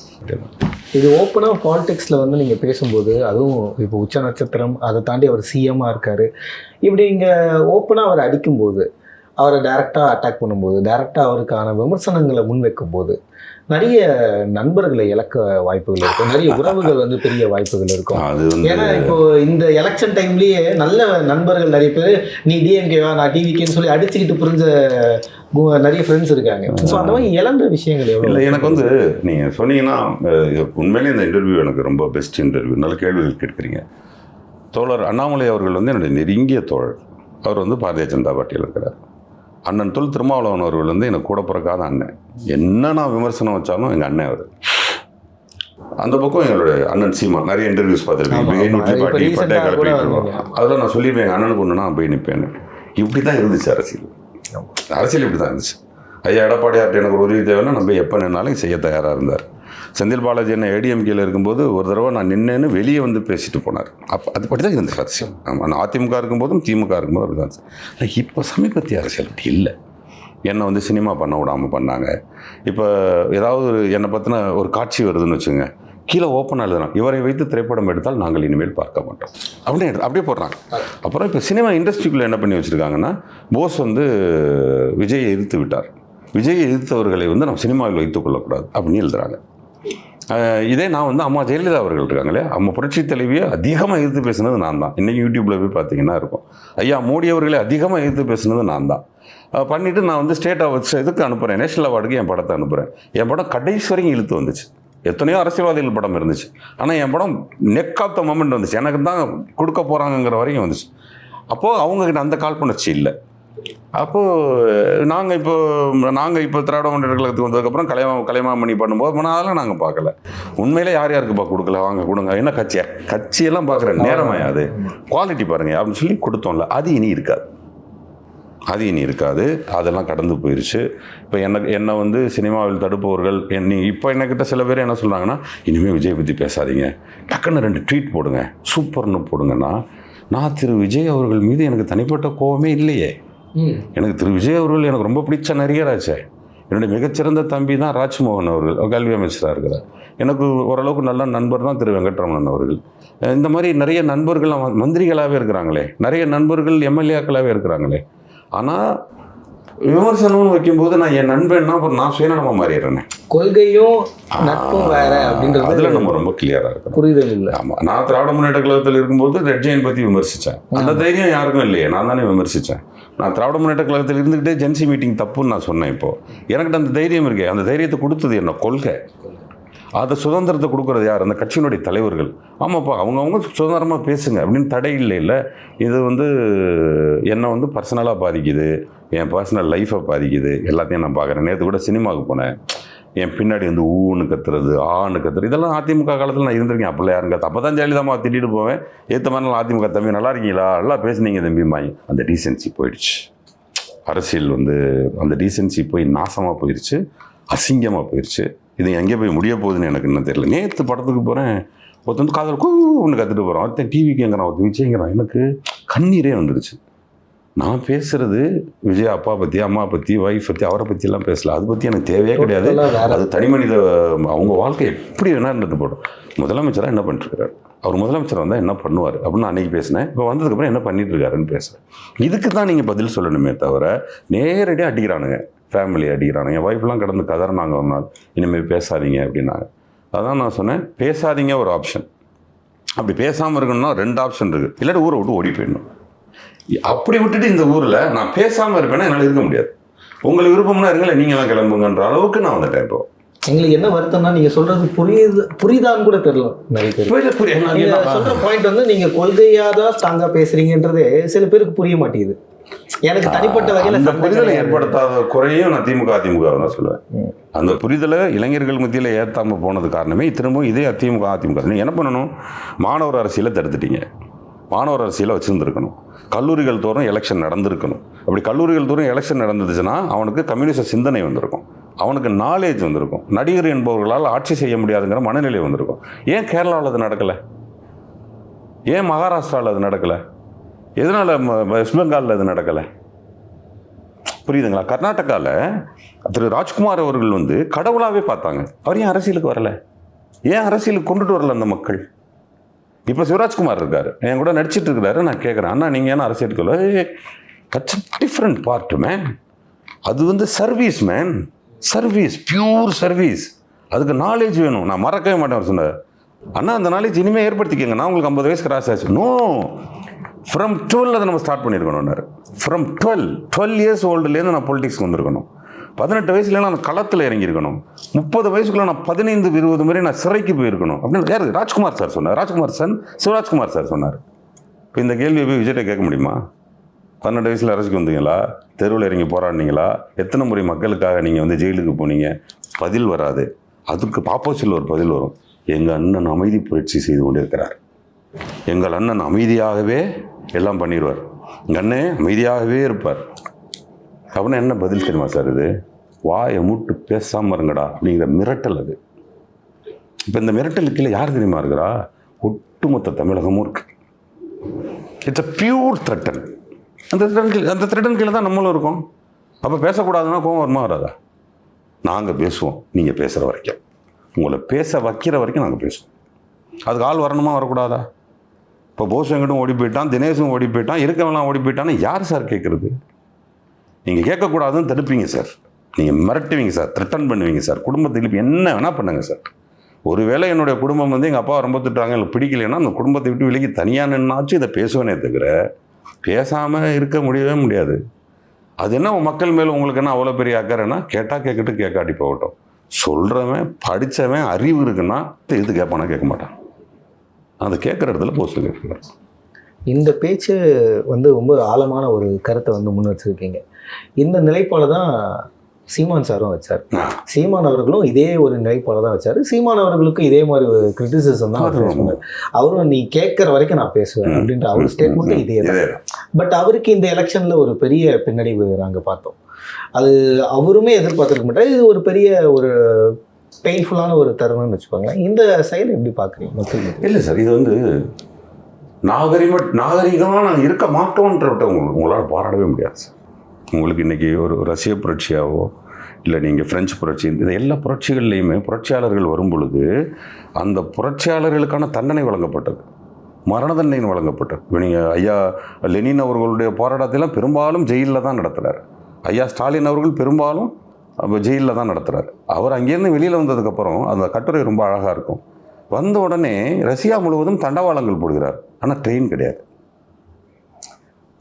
இது ஓப்பனாக பாலிடிக்ஸில் வந்து நீங்கள் பேசும்போது, அதுவும் இப்போ உச்ச நட்சத்திரம், அதை தாண்டி அவர் சிஎம்மாக இருக்கார். இப்படி இங்கே ஓப்பனாக அவர் அடிக்கும்போது, அவரை டைரெக்டாக அட்டாக் பண்ணும்போது, டைரெக்டாக அவருக்கான விமர்சனங்களை முன்வைக்கும்போது நிறைய நண்பர்களை இழக்க வாய்ப்புகள் இருக்கும். நிறைய உறவுகள் வந்து பெரிய வாய்ப்புகள் இருக்கும். ஏன்னா இப்போ இந்த எலெக்ஷன் டைம்லேயே நல்ல நண்பர்கள் நிறைய பேர், நீ டிஎம்கேவா நான் டிவிகேன்னு சொல்லி அடிச்சுக்கிட்டு புரிஞ்ச நிறைய ஃப்ரெண்ட்ஸ் இருக்காங்க. ஸோ அந்த மாதிரி இழந்த விஷயங்கள் எவ்வளோ? இல்லை, எனக்கு வந்து நீங்கள் சொன்னீங்கன்னா உண்மையிலே இந்த இன்டர்வியூ எனக்கு ரொம்ப பெஸ்ட் இன்டர்வியூ. நல்ல கேள்விகள் கேட்குறீங்க. தோழர் அண்ணாமலை அவர்கள் வந்து என்னுடைய நெருங்கிய தோழர். அவர் வந்து பாரதிய ஜனதா பார்ட்டியில் இருக்கிறார். அண்ணன் தொல் திருமாவளவன் அவர்கள் வந்து எனக்கு கூட பிறக்காத அண்ணன். என்ன நான் விமர்சனம் வச்சாலும் எங்கள் அண்ணன் அவர். அந்த பக்கம் எங்களுடைய அண்ணன் சீமா நிறைய இன்டர்வியூஸ் பார்த்துருக்கேன். பட்டைய கிளப்பிட்டு அதெல்லாம் நான் சொல்லியிருப்பேன், எங்கள் அண்ணனுக்கு ஒன்றுனா போய் நிற்பேன்னு. இப்படி தான் இருந்துச்சு அரசியல். அரசியல் இப்படி தான் இருந்துச்சு. ஐயா எடப்பாடியார்ட்ட எனக்கு ஒரு உதவி தேவைன்னா நம்ம எப்போ நின்னாலும் செய்ய தயாராக இருந்தார். செந்தில் பாலாஜி என்ன ஏடிஎம்கேயில் இருக்கும்போது ஒரு தடவை நான் நின்னேன்னு வெளியே வந்து பேசிட்டு போனார். அப்போ அது படி தான் இருந்துச்சு அரசியல். நான் அதிமுக இருக்கும்போதும் திமுக இருக்கும்போது அப்படி தான் இருந்துச்சு. இப்போ சமீபத்திய அரசியல் அப்படி இல்லை. என்னை வந்து சினிமா பண்ண விடாமல் பண்ணாங்க. இப்போ ஏதாவது என்னை பற்றின ஒரு காட்சி வருதுன்னு வச்சுங்க, கீழே ஓப்பனாக எழுதுறாங்க, இவரை வைத்து திரைப்படம் எடுத்தால் நாங்கள் இனிமேல் பார்க்க மாட்டோம் அப்படியே போடுறாங்க. அப்புறம் இப்போ சினிமா இண்டஸ்ட்ரிக்குள்ளே என்ன பண்ணி வச்சுருக்காங்கன்னா, போஸ் வந்து விஜயை எதிர்த்து விட்டார், விஜயை எதிர்த்தவர்களை வந்து நம்ம சினிமாவில் வைத்துக் கொள்ளக்கூடாது அப்படின்னு எழுதுறாங்க. இதே நான் வந்து அம்மா ஜெயலலிதா அவர்கள் இருக்காங்களே, அம்மா புரட்சி தலைவியை அதிகமாக எதிர்த்து பேசுனது நான் தான். இன்றைக்கி யூடியூப்பில் போய் பார்த்தீங்கன்னா இருக்கும். ஐயா மோடி அவர்களை அதிகமாக எதிர்த்து பேசுனது நான் தான். பண்ணிவிட்டு நான் வந்து ஸ்டேட் அவார்ட்ஸ் இதுக்கு அனுப்புகிறேன், நேஷனல் அவார்டுக்கு என் படத்தை அனுப்புகிறேன். என் படம் கடைசி வரைக்கும் இழுத்து வந்துச்சு. எத்தனையோ அரசியல்வாதிகள் படம் இருந்துச்சு, ஆனால் என் படம் நெக் ஆஃப் த மொமெண்ட் வந்துச்சு, எனக்கு தான் கொடுக்க போகிறாங்கங்கிற வரைக்கும் வந்துச்சு. அப்போது அவங்கக்கிட்ட அந்த காழ்ப்புணர்ச்சி இல்லை. அப்போது நாங்கள் இப்போ திராவிட முன்னேற்ற கழகத்துக்கு வந்ததுக்கப்புறம் கலைமாமணி பண்ணும்போது அதெல்லாம் நாங்கள் பார்க்கல. உண்மையிலே யார் யாருக்குப்பா கொடுக்கல, வாங்க கொடுங்க, என்ன கட்சியெல்லாம் பார்க்குற நேரமே அது குவாலிட்டி பாருங்கள் அப்படின்னு சொல்லி கொடுத்தோம்ல, அது இனி இருக்காது. அதெல்லாம் கடந்து போயிடுச்சு. இப்போ என்னை வந்து சினிமாவில் தடுப்பவர்கள் இப்போ என்கிட்ட சில பேர் என்ன சொல்கிறாங்கன்னா, இனிமேல் விஜய் பற்றி பேசாதீங்க, டக்குன்னு 2 ட்வீட் போடுங்க, சூப்பர்னு போடுங்கன்னா, நான் திரு விஜய் அவர்கள் மீது எனக்கு தனிப்பட்ட கோபமே இல்லையே. எனக்கு திரு விஜய் அவர்கள் எனக்கு ரொம்ப பிடிச்ச நடிகராச்சே. என்னுடைய மிகச்சிறந்த தம்பி தான் ராஜ்மோகன் அவர்கள், கல்வி அமைச்சராக இருக்கிறார். எனக்கு ஓரளவுக்கு நல்ல நண்பர் தான் திரு வெங்கட்ரமணன் அவர்கள். இந்த மாதிரி நிறைய நண்பர்கள் மந்திரிகளாகவே இருக்கிறாங்களே, நிறைய நண்பர்கள் எம்எல்ஏக்களாகவே இருக்கிறாங்களே. ஆனால் விமர்சனம்னு வைக்கும்போது நான் என் நண்பன்னா நான் சுயநலமாக மாறிடுறேன். கொள்கையும் நட்பும் வேற அப்படின்றது அதில் நம்ம ரொம்ப கிளியராக இருக்கோம். புரிதல் இல்லை. ஆமாம், நான் திராவிட முன்னேற்ற கழகத்தில் இருக்கும்போது ரெட் ஜெயின் பற்றி விமர்சித்தேன். அந்த தைரியம் யாருக்கும் இல்லையே, நான் தானே விமர்சித்தேன். நான் திராவிட முன்னேற்ற கழகத்தில் இருந்துக்கிட்டே ஜென்சி மீட்டிங் தப்புன்னு நான் சொன்னேன். இப்போது எனக்கிட்ட அந்த தைரியம் இருக்கே, அந்த தைரியத்தை கொடுத்தது என்ன? கொள்கை. அதை சுதந்திரத்தை கொடுக்குறது யார்? அந்த கட்சியினுடைய தலைவர்கள். ஆமாப்பா, அவங்கவுங்க சுதந்திரமாக பேசுங்க அப்படின்னு தடை இல்லை. இது வந்து என்னை வந்து பர்சனலாக பாதிக்குது, என் பர்சனல் லைஃப்பை பாதிக்குது, எல்லாத்தையும் நான் பார்க்குறேன். நேற்று கூட சினிமாவுக்கு போனேன், என் பின்னாடி வந்து ஊன்னு கத்துறது, ஆன்னு கத்துறது, இதெல்லாம் அதிமுக காலத்தில் நான் இருந்திருக்கேன். அப்போல்லாம் யாருங்க அப்போ தான் ஜெயலலிதாமா திட்டிட்டு போவேன். ஏற்ற மாதிரி அதிமுக தம்பி நல்லா இருக்கீங்களா, நல்லா பேசுனீங்க தம்பிம்பாங்க. அந்த டீசென்சி போயிடுச்சு. அரசியல் வந்து அந்த டீசென்சி போய் நாசமாக போயிடுச்சு, அசிங்கமாக போயிடுச்சு. இது எங்கே போய் முடிய போகுதுன்னு எனக்கு இன்னும் தெரியல. நேற்று படத்துக்கு போகிறேன், ஒருத்தர் வந்து காதல் ஒன்று கற்றுட்டு போகிறான், ஒருத்தன் டிவிக்குங்கிறான், ஒருத்தர் விஜய்ங்கிறான். எனக்கு கண்ணீரே வந்துடுச்சு. நான் பேசுகிறது விஜய் அப்பா பற்றி, அம்மா பற்றி, ஒய்ஃப் பற்றி, அவரை பற்றியெல்லாம் பேசல. அதை பற்றி எனக்கு தேவையே கிடையாது. அது தனி மனித அவங்க வாழ்க்கை எப்படி வேணால் இருந்துட்டு போடும். முதலமைச்சராக என்ன பண்ணிட்டுருக்காரு, அவர் முதலமைச்சர் வந்தால் என்ன பண்ணுவார் அப்படின்னு அன்றைக்கி பேசினேன். இப்போ வந்ததுக்கப்புறம் என்ன பண்ணிட்டு இருக்காருன்னு பேசுகிறேன். இதுக்கு தான் நீங்கள் பதில் சொல்லணுமே தவிர நேரடியாக அடிக்கிறானுங்க, ஃபேமிலி அடிக்கிறானுங்க. என் ஒய்ஃப்லாம் கடந்து கதறினாங்க ஒரு நாள், இனிமேல் பேசாதீங்க அப்படின்னாங்க. அதான் நான் சொன்னேன், பேசாதீங்க ஒரு ஆப்ஷன், அப்படி பேசாமல் இருக்கணும்னா 2 ஆப்ஷன் இருக்குது. இல்லாட்டி ஊரை விட்டு ஓடி போயிடணும். அப்படி விட்டுட்டு இந்த ஊரில் நான் பேசாமல் இருப்பேன்னா என்னால் இருக்க முடியாது. உங்களுக்கு விருப்பம்னா இருங்களே, நீங்களாம் கிளம்புங்கன்ற அளவுக்கு நான் வந்துட்டேன். இப்போ எங்களுக்கு என்ன வருத்தம்னா, நீங்கள் சொல்கிறது புரியுதான்னு கூட தெரியல. நீங்கள் சொல்கிற பாயிண்ட் வந்து நீங்கள் கொள்கையாக தான் ஸ்ட்ராங்காக பேசுகிறீங்கன்றதே சில பேருக்கு புரிய மாட்டேங்குது. எனக்கு தனிப்பட்ட வகையில் அந்த சண்டை புரிதலை கிடையாது. ஏற்படுத்தாத குறையும் நான் திமுக அதிமுக தான் சொல்லுவேன். அந்த புரிதலை இளைஞர்கள் மத்தியில் ஏற்றாமல் போனது காரணமே திரும்பவும் இதே அதிமுக. நீங்கள் என்ன பண்ணணும், மாணவர் அரசியலை தடுத்துட்டீங்க. மாணவர் அரசியலை வச்சுருந்துருக்கணும். கல்லூரிகள் தோறும் எலெக்ஷன் நடந்திருக்கணும். அப்படி கல்லூரிகள் தோறும் எலெக்ஷன் நடந்துச்சுன்னா அவனுக்கு கம்யூனிஸ்ட் சிந்தனை வந்திருக்கும், அவனுக்கு நாலேஜ் வந்திருக்கும், நடிகர் என்பவர்களால் ஆட்சி செய்ய முடியாதுங்கிற மனநிலை வந்திருக்கும். ஏன் கேரளாவில் அது நடக்கலை? ஏன் மகாராஷ்டிராவில் அது நடக்கலை? எதனால் வெஸ்ட் பெங்காலில் அது நடக்கலை? புரியுதுங்களா? கர்நாடகாவில் திரு ராஜ்குமார் அவர்கள் வந்து கடவுளாகவே பார்த்தாங்க. அவர் ஏன் அரசியலுக்கு வரலை? ஏன் அரசியலுக்கு கொண்டுட்டு வரல அந்த மக்கள்? இப்போ சிவராஜ்குமார் இருக்கார், என் கூட நடிச்சிட்டு இருக்கிறாரு. நான் கேட்குறேன், அண்ணா நீங்கள் ஏன்னா அரசியலுக்கு வரல? That's different part man. அது வந்து service man, service, pure service. அதுக்கு நாலேஜ் வேணும். நான் மறக்கவே மாட்டேன். அவர் சொன்னார், அண்ணா அந்த நாலேஜ் இனிமேல் ஏற்படுத்திக்கங்க, நான் உங்களுக்கு 50 வயசு கிராஸ் ஆச்சு. நோ, ஃப்ரம் 12 அதை நம்ம ஸ்டார்ட் பண்ணியிருக்கணும்னாரு. ஃப்ரம் 12 இயர்ஸ் ஓல்டுலேருந்து நான் பொலிட்டிக்ஸ்க்கு வந்திருக்கணும். 18 வயசுல நான் களத்தில் இறங்கியிருக்கணும். 30 வயசுக்குள்ள நான் 15-20 முறை நான் சிறைக்கு போயிருக்கணும் அப்படின்னு யார்? ராஜ்குமார் சார் சொன்னார். ராஜ்குமார் சார், சிவராஜ்குமார் சார் சொன்னார். இப்போ இந்த கேள்வியை போய் விஜய்கிட்ட கேட்க முடியுமா? 18 வயசில் அரசுக்கு வந்தீங்களா? தெருவில் இறங்கி போராடினீங்களா? எத்தனை முறை மக்களுக்காக நீங்கள் வந்து ஜெயிலுக்கு போனீங்க? பதில் வராது. அதுக்கு ஆப்போசிட்டில் ஒரு பதில் வரும். எங்கள் அண்ணன் அமைதி புரட்சி செய்து கொண்டிருக்கிறார், எங்கள் அண்ணன் அமைதியாகவே எல்லாம் பண்ணிடுவார், எங்கள் அண்ணன் அமைதியாகவே இருப்பார் அப்படின்னா என்ன பதில் தெரியுமா சார்? இது வாயை மூட்டு பேசாமல் இருங்கடா அப்படிங்கிற மிரட்டல். அது இப்போ இந்த மிரட்டலுக்கு கீழே யார் தெரியுமா இருக்கிறா? ஒட்டுமொத்த தமிழகமும் இருக்கு. It's a pure threaten. அந்த த்ரெட்டன் கீழே தான் நம்மளும் இருக்கோம். அப்போ பேசக்கூடாதுன்னா கோவம் வருமா வராதா? நாங்கள் பேசுவோம், நீங்கள் பேசுகிற வரைக்கும், உங்களை பேச வைக்கிற வரைக்கும் நாங்கள் பேசுவோம். அதுக்கு ஆள் வரணுமா வரக்கூடாதா? இப்போ போஸ் வெங்கடும் ஓடி போயிட்டான், தினேஷும் ஓடி போயிட்டான், இருக்கவெல்லாம் ஓடி போயிட்டான்னு யார் சார் கேட்குறது? நீங்கள் கேட்கக்கூடாதுன்னு தடுப்பீங்க சார், நீங்கள் மிரட்டுவீங்க சார், த்ரெட்டன் பண்ணுவீங்க சார், குடும்பத்தில் என்ன வேணால் பண்ணுங்க சார். ஒருவேளை என்னுடைய குடும்பம் வந்து எங்கள் அப்பா ரொம்ப திட்டுறாங்க, எனக்கு பிடிக்கலைன்னா அந்த குடும்பத்தை விட்டு விலகி தனியாக நின்னாச்சும் இதை பேசுவேனே தவிர பேசாமல் இருக்க முடியவே முடியாது. அது என்ன மக்கள் மேலே உங்களுக்கு என்ன அவ்வளோ பெரிய அக்கறைன்னா, கேட்டால் கேட்கட்டு கேட்காட்டி போகட்டும். சொல்கிறவன் படித்தவன் அறிவு இருக்குன்னா இது கேட்பானா? கேட்க மாட்டான். அதை கேட்குற இடத்துல போஸ்ட் கேட்குறான். இந்த பேச்சு வந்து ரொம்ப ஆழமான ஒரு கருத்தை வந்து முன் வச்சிருக்கீங்க. இந்த நிலைப்பாடு தான் சீமான் சாரும் வச்சார். சீமான் அவர்களும் இதே ஒரு நிலைப்பாடு தான் வச்சார். சீமான் அவர்களுக்கும் இதே மாதிரி ஒரு கிரிட்டிசிசம் தான் அவர் சொன்னார். அவரும் நீ கேட்குற வரைக்கும் நான் பேசுவேன் அப்படின்ற அவர் ஸ்டேட்மெண்ட்டும் இதே தான். பட் அவருக்கு இந்த எலெக்ஷனில் ஒரு பெரிய பின்னடைவு நாங்கள் பார்த்தோம். அது அவருமே எதிர்பார்த்துருக்க மாட்டார். இது ஒரு பெரிய ஒரு பெயின்ஃபுல்லான ஒரு தருணம்னு வச்சுக்கோங்களேன். இந்த செயலை எப்படி பார்க்குறீங்க மக்கள்? இல்லை சார், இது வந்து நாகரிகமாக நாங்கள் இருக்க மாட்டோன்றவிட்ட உங்களால் பாராட்டவே முடியாது சார். உங்களுக்கு இன்றைக்கி ஒரு ரஷ்ய புரட்சியாவோ இல்லை நீங்கள் ஃப்ரெஞ்சு புரட்சி, இந்த எல்லா புரட்சிகள்லேயுமே புரட்சியாளர்கள் வரும் பொழுது அந்த புரட்சியாளர்களுக்கான தண்டனை வழங்கப்பட்டது, மரண தண்டனை வழங்கப்பட்டது. இப்போ நீங்கள் ஐயா லெனின் அவர்களுடைய போராட்டத்தெல்லாம் பெரும்பாலும் ஜெயிலில் தான் நடத்துகிறார். ஐயா ஸ்டாலின் அவர்கள் பெரும்பாலும் ஜெயிலில் தான் நடத்துகிறார். அவர் அங்கேருந்து வெளியில் வந்ததுக்கப்புறம் அந்த கட்டுரை ரொம்ப அழகாக இருக்கும். வந்த உடனே ரஷ்யா முழுவதும் தண்டவாளங்கள் போடுகிறார், ஆனால் ட்ரெயின் கிடையாது.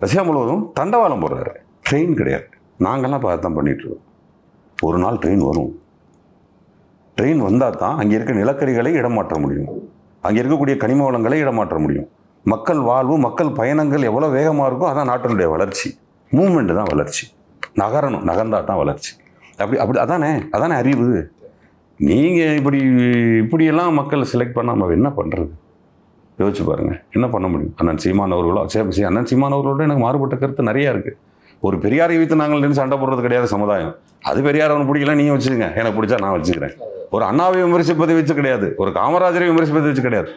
ரஷ்யா முழுவதும் தண்டவாளம் போடுறாரு, ட்ரெயின் கிடையாது. நாங்கள்லாம் இப்போ அதான் பண்ணிகிட்ருக்கோம். ஒரு நாள் ட்ரெயின் வரும். ட்ரெயின் வந்தால் தான் அங்கே இருக்க நிலக்கரிகளை இடமாற்ற முடியும், அங்கே இருக்கக்கூடிய கனிம வளங்களை இடமாற்ற முடியும். மக்கள் வாழ்வு, மக்கள் பயணங்கள் எவ்வளோ வேகமாக இருக்கோ அதான் நாட்டினுடைய வளர்ச்சி. மூவ்மெண்ட்டு தான் வளர்ச்சி. நகரணும், நகர்ந்தால் தான் வளர்ச்சி. அப்படி அதானே அறிவு. நீங்கள் இப்படியெல்லாம் மக்கள் செலக்ட் பண்ணாமல் என்ன பண்ணுறது? யோசிச்சு பாருங்கள், என்ன பண்ண முடியும்? அண்ணன் சீமான் அவர்களோ அண்ணன் சீமான் அவர்களோட எனக்கு மாறுபட்ட கருத்து நிறையா இருக்குது. ஒரு பெரியாரை வைத்து நாங்கள் நின்று சண்டை போடுறது கிடையாது சமுதாயம். அது பெரியார் அவனுக்கு பிடிக்கல, நீங்கள் வச்சுக்கோங்க, எனக்கு பிடிச்சா நான் வச்சுக்கிறேன். ஒரு அண்ணாவை விமர்சிப்பதை வச்சு கிடையாது, ஒரு காமராஜரை விமர்சிப்பதை வச்சு கிடையாது.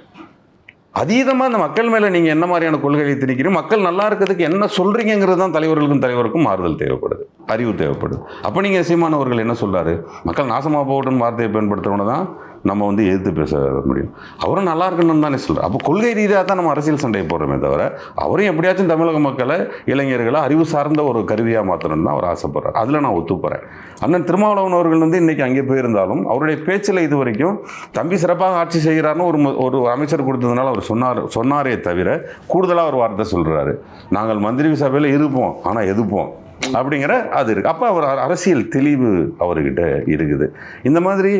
அதீதமாக அந்த மக்கள் மேலே நீங்கள் என்ன மாதிரியான கொள்கையை திணிக்கிறீங்க, மக்கள் நல்லா இருக்கிறதுக்கு என்ன சொல்கிறீங்கிறது தான் தலைவருக்கும் மாறுதல் தேவைப்படுது, அறிவு தேவைப்படுது. அப்போ நீங்கள் சீமானவர்கள் என்ன சொல்கிறாரு? மக்கள் நாசமாக போகட்டும்னு வார்த்தையை பயன்படுத்துகிறவன தான் நம்ம வந்து எதிர்த்து பேச முடியும். அவரும் நல்லா இருக்கணும்னு தானே சொல்கிறார். அப்போ கொள்கை ரீதியாக தான் நம்ம அரசியல் சண்டையை போடுறோமே தவிர அவரையும் எப்படியாச்சும் தமிழக மக்களை, இளைஞர்களை அறிவு சார்ந்த ஒரு கருவியாக மாற்றணும்னு தான் அவர் ஆசைப்படுறார். அதில் நான் ஒத்துப்போகிறேன். அண்ணன் திருமாவளவன் அவர்கள் வந்து இன்றைக்கி அங்கே போயிருந்தாலும் அவருடைய பேச்சில் இது வரைக்கும் தம்பி சிறப்பாக ஆட்சி செய்கிறான்னு ஒரு அமைச்சர் கொடுத்ததுனால அவர் சொன்னாரே தவிர கூடுதலாக ஒரு வார்த்தை சொல்கிறாரு, நாங்கள் மந்திரி சபையில் இருப்போம் ஆனால் எதிர்ப்போம் அப்படிங்கிற அது இருக்குது. அப்போ அவர் அரசியல் தெளிவு அவர்கிட்ட இருக்குது. இந்த மாதிரி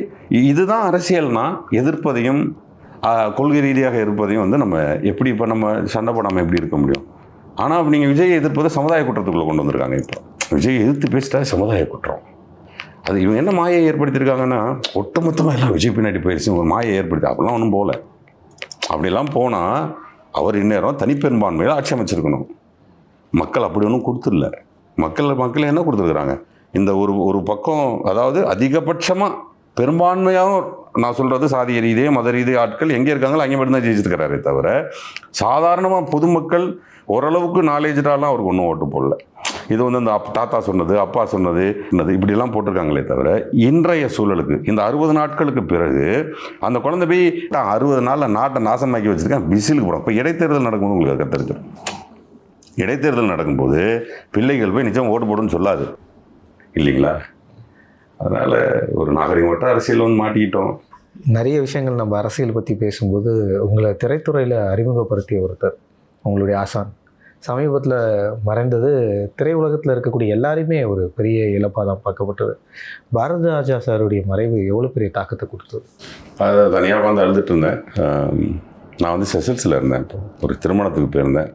இதுதான் அரசியல்னா எதிர்ப்பதையும் கொள்கை ரீதியாக இருப்பதையும் வந்து நம்ம எப்படி இப்போ நம்ம சண்டை போடாமல் எப்படி இருக்க முடியும்? ஆனால் நீங்கள் விஜயை எதிர்ப்பதை சமுதாய குற்றத்துக்குள்ளே கொண்டு வந்திருக்காங்க. இப்போ விஜயை எதிர்த்து பேசிட்டா சமுதாய குற்றம். அது இவங்க என்ன மாயை ஏற்படுத்தியிருக்காங்கன்னா, ஒட்டுமொத்தமாக எல்லாம் விஜய் பின்னாடி போயிடுச்சு, ஒரு மாயை ஏற்படுத்தி. அப்படிலாம் ஒன்றும் போகல. அப்படிலாம் போனால் அவர் இந்நேரம் தனிப்பெரும்பான்மையில் ஆட்சி அமைச்சிருக்கணும். மக்கள் அப்படி ஒன்றும் கொடுத்துடல. மக்கள் என்ன கொடுத்துருக்குறாங்க, இந்த ஒரு பக்கம், அதாவது அதிகபட்சமாக பெரும்பான்மையாகவும் நான் சொல்கிறது சாதிய ரீதியே மத ரீதியே ஆட்கள் எங்கே இருக்காங்களோ அங்கே மட்டும்தான் ஜெயிச்சிருக்கிறாரே தவிர, சாதாரணமாக பொதுமக்கள் ஓரளவுக்கு நாலேஜாலாம் அவருக்கு ஒன்றும் ஓட்டு போடல. இது வந்து அந்த தாத்தா சொன்னது, அப்பா சொன்னது இப்படிலாம் போட்டிருக்காங்களே தவிர, இன்றைய சூழலுக்கு இந்த 60 நாட்களுக்கு பிறகு அந்த குழந்தை போய் 60 நாளில் நாட்டை நாசமாக்கி வச்சுருக்கேன், பிசிலுக்கு போகிறோம். இப்போ இடைத்தேர்தல் நடக்கும்போது உங்களுக்கு கற்றுருக்கும். இடைத்தேர்தல் நடக்கும்போது பிள்ளைகள் போய் நிச்சயம் ஓட்டு போடுன்னு சொல்லாது இல்லைங்களா? அதனால் ஒரு நாகரிகமற்ற அரசியல் வந்து மாட்டிக்கிட்டோம். நிறைய விஷயங்கள் நம்ம அரசியல் பற்றி பேசும்போது உங்களை திரைத்துறையில் அறிமுகப்படுத்திய ஒருத்தர், உங்களுடைய ஆசான், சமீபத்தில் மறைந்தது திரையுலகத்தில் இருக்கக்கூடிய எல்லாருமே ஒரு பெரிய இழப்பாக தான் பார்க்கப்பட்டது. பாரதி ராஜா சாருடைய மறைவு எவ்வளோ பெரிய தாக்கத்தை கொடுத்தது? அதை தனியாக வந்து அழுதுட்டு இருந்தேன். நான் வந்து செசல்ஸில் இருந்தேன். இப்போ ஒரு திருமணத்துக்கு போயிருந்தேன்.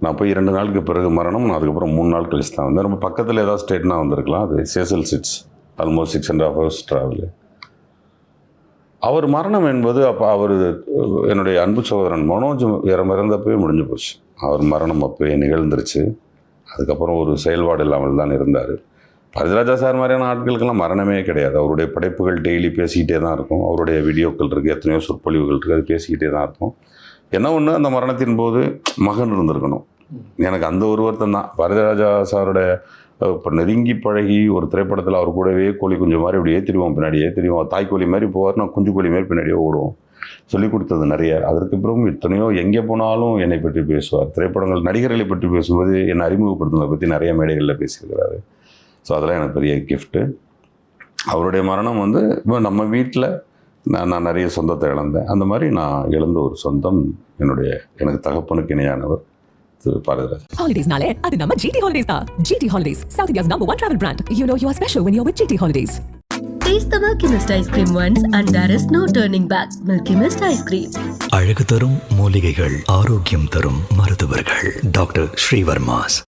நான் போய் 2 நாளுக்கு பிறகு மரணம். நான் அதுக்கப்புறம் 3 நாள் கழிச்சு தான் வந்தேன். ரொம்ப பக்கத்தில் ஏதாவது ஸ்டேட்னா வந்திருக்கலாம். அது Seychelles, it's almost 6.5 hours travel. அவர் மரணம் என்பது அப்போ அவர் என்னுடைய அன்பு சகோதரன் மனோஜ் இறந்தப்பவே முடிஞ்சு போச்சு. அவர் மரணம் அப்போயே நிகழ்ந்துருச்சு. அதுக்கப்புறம் ஒரு செயல்பாடு இல்லாமல் தான் இருந்தார். பாரதிராஜா சார் மாதிரியான ஆட்களுக்கெல்லாம் மரணமே கிடையாது. அவருடைய படைப்புகள் டெய்லி பேசிக்கிட்டே தான் இருக்கும். அவருடைய வீடியோக்கள் இருக்குது, எத்தனையோ சொற்பொழிவுகள் இருக்குது, அது பேசிக்கிட்டே தான் இருக்கும். என்ன ஒன்று, அந்த மரணத்தின் போது மகன் இருந்திருக்கணும். எனக்கு அந்த ஒரு வருத்தம் தான். பாரதிராஜா சாரோட இப்போ நெருங்கி பழகி ஒரு திரைப்படத்தில் அவர் கூடவே கோழி குஞ்சு மாதிரி இப்படி ஏற்றிடுவோம், பின்னாடியே தெரியும். தாய்க்கோழி மாதிரி போவார், நான் குஞ்சு கோழி மாதிரி பின்னாடியே ஓடுவோம். சொல்லிக் கொடுத்தது நிறைய. அதற்கு பிறகும் எத்தனையோ எங்கே போனாலும் என்னை பற்றி பேசுவார். திரைப்படங்கள் நடிகர்களை பற்றி பேசும்போது என்னை அறிமுகப்படுத்துனதை பற்றி நிறைய மேடைகளில் பேசியிருக்கிறாரு. ஸோ அதெல்லாம் எனக்கு பெரிய கிஃப்ட்டு. அவருடைய மரணம் வந்து இப்போ நம்ம வீட்டில் நான் நிறைய சொந்தத்தை இழந்தேன். அந்த மாதிரி நான் இழந்த ஒரு சொந்தம் எனக்கு தகப்பனுக்கு இணையானவர் பாரதிராஜா. Holidays-nale, அது நம்ம GT Holidays தான். GT Holidays, South India's #1 travel brand. You know you are special when you're with GT Holidays. Taste the Milky Mist ice cream once and there is no turning back. Milky Mist ice cream. அழகு தரும் மூலிகைகள், ஆரோக்கியம் தரும் மருத்துவர்கள். Doctor Srivarma's.